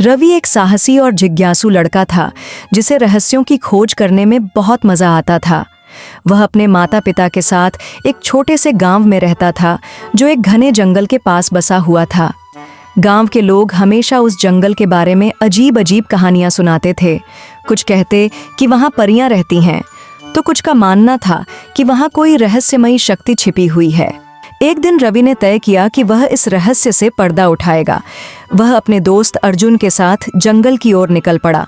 रवि एक साहसी और जिज्ञासु लड़का था जिसे रहस्यों की खोज करने में बहुत मजा आता था। वह अपने माता पिता के साथ एक छोटे से गांव में रहता था जो एक घने जंगल के पास बसा हुआ था। गांव के लोग हमेशा उस जंगल के बारे में अजीब अजीब कहानियां सुनाते थे। कुछ कहते कि वहां परियां रहती हैं, तो कुछ का मानना था कि वहां कोई रहस्यमयी शक्ति छिपी हुई है। एक दिन रवि ने तय किया कि वह इस रहस्य से पर्दा उठाएगा। वह अपने दोस्त अर्जुन के साथ जंगल की ओर निकल पड़ा।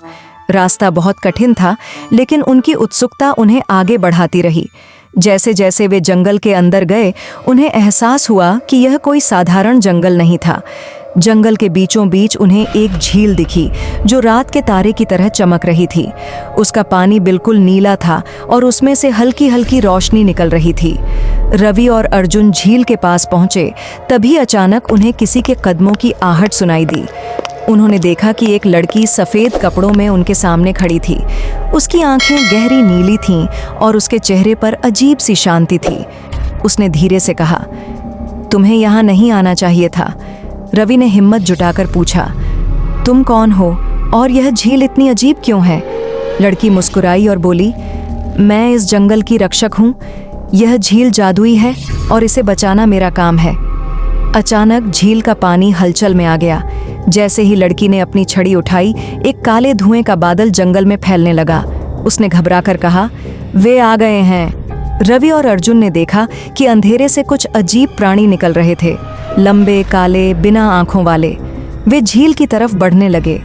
रास्ता बहुत कठिन था, लेकिन उनकी उत्सुकता उन्हें आगे बढ़ाती रही। जैसे जैसे वे जंगल के अंदर गए, उन्हें एहसास हुआ कि यह कोई साधारण जंगल नहीं था। जंगल के बीचों बीच उन्हें एक झील दिखी जो रात के तारे की तरह चमक रही थी। उसका पानी बिल्कुल नीला था और उसमें से हल्की हल्की रोशनी निकल रही थी। रवि और अर्जुन झील के पास पहुंचे, तभी अचानक उन्हें किसी के कदमों की आहट सुनाई दी। उन्होंने देखा कि एक लड़की सफ़ेद कपड़ों में उनके सामने खड़ी थी। उसकी आंखें गहरी नीली थीं और उसके चेहरे पर अजीब सी शांति थी। उसने धीरे से कहा, तुम्हें यहाँ नहीं आना चाहिए था। रवि ने हिम्मत जुटाकर पूछा, तुम कौन हो और यह झील इतनी अजीब क्यों है? लड़की मुस्कुराई और बोली, मैं इस जंगल की रक्षक हूँ। यह झील जादुई है और इसे बचाना मेरा काम है। अचानक झील का पानी हलचल में आ गया। जैसे ही लड़की ने अपनी छड़ी उठाई, एक काले धुएं का बादल जंगल में फैलने लगा। उसने घबराकर कहा, वे आ गए हैं। रवि और अर्जुन ने देखा कि अंधेरे से कुछ अजीब प्राणी निकल रहे थे, लंबे, काले, बिना आंखों वाले। वे झील की तरफ बढ़ने लगे।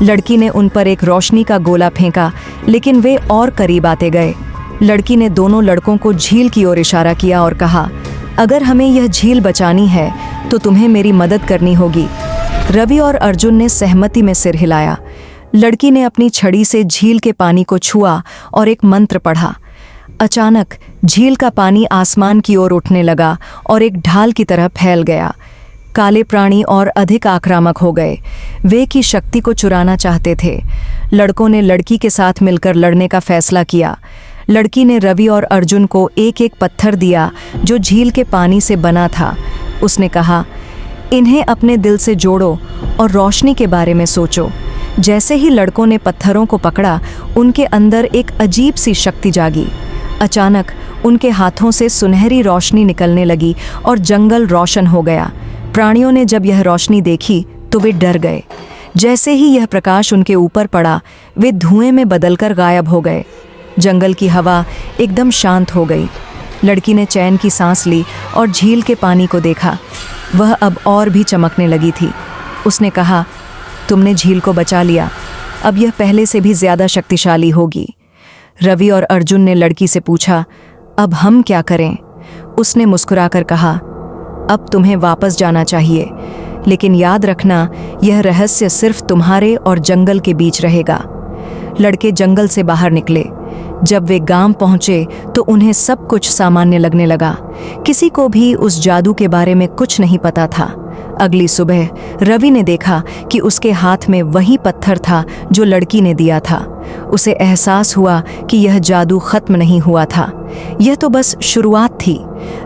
लड़की ने उन पर एक रोशनी का गोला फेंका, लेकिन वे और करीब आते गए। लड़की ने दोनों लड़कों को झील की ओर इशारा किया और कहा, अगर हमें यह झील बचानी है तो तुम्हें मेरी मदद करनी होगी। रवि और अर्जुन ने सहमति में सिर हिलाया। लड़की ने अपनी छड़ी से झील के पानी को छुआ और एक मंत्र पढ़ा। अचानक झील का पानी आसमान की ओर उठने लगा और एक ढाल की तरह फैल गया। काले प्राणी और अधिक आक्रामक हो गए। वे की शक्ति को चुराना चाहते थे। लड़कों ने लड़की के साथ मिलकर लड़ने का फैसला किया। लड़की ने रवि और अर्जुन को एक एक पत्थर दिया जो झील के पानी से बना था। उसने कहा, इन्हें अपने दिल से जोड़ो और रोशनी के बारे में सोचो। जैसे ही लड़कों ने पत्थरों को पकड़ा, उनके अंदर एक अजीब सी शक्ति जागी। अचानक उनके हाथों से सुनहरी रोशनी निकलने लगी और जंगल रोशन हो गया। प्राणियों ने जब यह रोशनी देखी तो वे डर गए। जैसे ही यह प्रकाश उनके ऊपर पड़ा, वे धुएं में बदलकर गायब हो गए। जंगल की हवा एकदम शांत हो गई। लड़की ने चैन की सांस ली और झील के पानी को देखा। वह अब और भी चमकने लगी थी। उसने कहा, तुमने झील को बचा लिया, अब यह पहले से भी ज़्यादा शक्तिशाली होगी। रवि और अर्जुन ने लड़की से पूछा, अब हम क्या करें? उसने मुस्कुराकर कहा, अब तुम्हें वापस जाना चाहिए, लेकिन याद रखना, यह रहस्य सिर्फ तुम्हारे और जंगल के बीच रहेगा। लड़के जंगल से बाहर निकले। जब वे गांव पहुंचे तो उन्हें सब कुछ सामान्य लगने लगा। किसी को भी उस जादू के बारे में कुछ नहीं पता था। अगली सुबह रवि ने देखा कि उसके हाथ में वही पत्थर था जो लड़की ने दिया था। उसे एहसास हुआ कि यह जादू खत्म नहीं हुआ था, यह तो बस शुरुआत थी।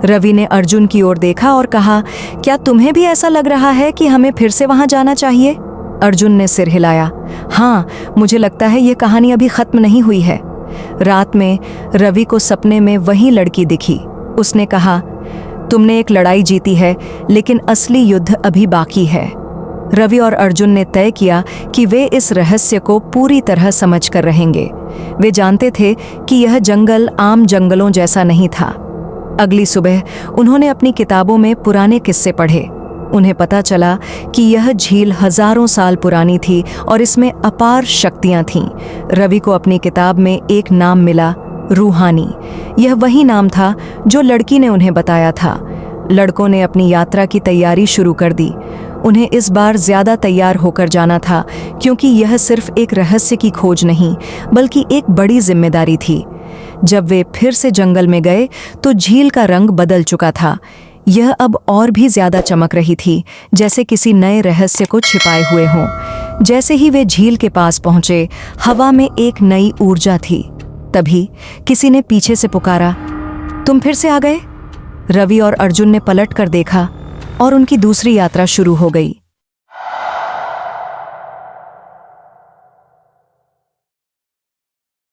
रवि ने अर्जुन की ओर देखा और कहा, क्या तुम्हें भी ऐसा लग रहा है कि हमें फिर से वहां जाना चाहिए? अर्जुन ने सिर हिलाया, हाँ, मुझे लगता है यह कहानी अभी खत्म नहीं हुई है। रात में रवि को सपने में वही लड़की दिखी। उसने कहा, तुमने एक लड़ाई जीती है, लेकिन असली युद्ध अभी बाकी है। रवि और अर्जुन ने तय किया कि वे इस रहस्य को पूरी तरह समझ कर रहेंगे। वे जानते थे कि यह जंगल आम जंगलों जैसा नहीं था। अगली सुबह उन्होंने अपनी किताबों में पुराने किस्से पढ़े। उन्हें पता चला कि यह झील हजारों साल पुरानी थी और इसमें अपार शक्तियां थीं। रवि को अपनी किताब में एक नाम मिला, रूहानी। यह वही नाम था जो लड़की ने उन्हें बताया था। लड़कों ने अपनी यात्रा की तैयारी शुरू कर दी। उन्हें इस बार ज्यादा तैयार होकर जाना था, क्योंकि यह सिर्फ एक रहस्य की खोज नहीं, बल्कि एक बड़ी जिम्मेदारी थी। जब वे फिर से जंगल में गए तो झील का रंग बदल चुका था। यह अब और भी ज्यादा चमक रही थी, जैसे किसी नए रहस्य को छिपाए हुए हों। जैसे ही वे झील के पास पहुंचे, हवा में एक नई ऊर्जा थी। तभी किसी ने पीछे से पुकारा, तुम फिर से आ गए? रवि और अर्जुन ने पलट कर देखा और उनकी दूसरी यात्रा शुरू हो गई।